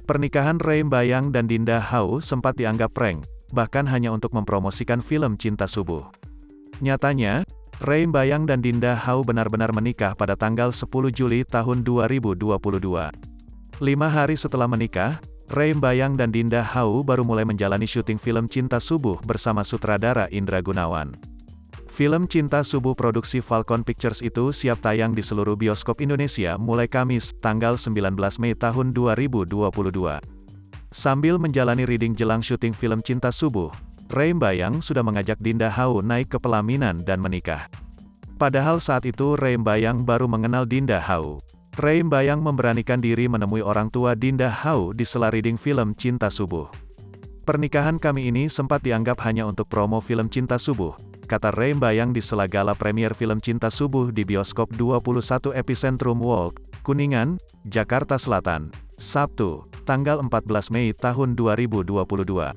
Pernikahan Ray Bayang dan Dinda Hau sempat dianggap prank, bahkan hanya untuk mempromosikan film Cinta Subuh. Nyatanya, Ray Bayang dan Dinda Hau benar-benar menikah pada tanggal 10 Juli tahun 2022. 5 hari setelah menikah, Ray Bayang dan Dinda Hau baru mulai menjalani syuting film Cinta Subuh bersama sutradara Indra Gunawan. Film Cinta Subuh produksi Falcon Pictures itu siap tayang di seluruh bioskop Indonesia mulai Kamis, tanggal 19 Mei tahun 2022. Sambil menjalani reading jelang syuting film Cinta Subuh, Ray Bayang sudah mengajak Dinda Hau naik ke pelaminan dan menikah. Padahal saat itu Ray Bayang baru mengenal Dinda Hau. Ray Bayang memberanikan diri menemui orang tua Dinda Hau di sela reading film Cinta Subuh. "Pernikahan kami ini sempat dianggap hanya untuk promo film Cinta Subuh," kata Ray Bayang di sela gala premier film Cinta Subuh di bioskop 21 Epicentrum Walk, Kuningan, Jakarta Selatan, Sabtu, tanggal 14 Mei tahun 2022.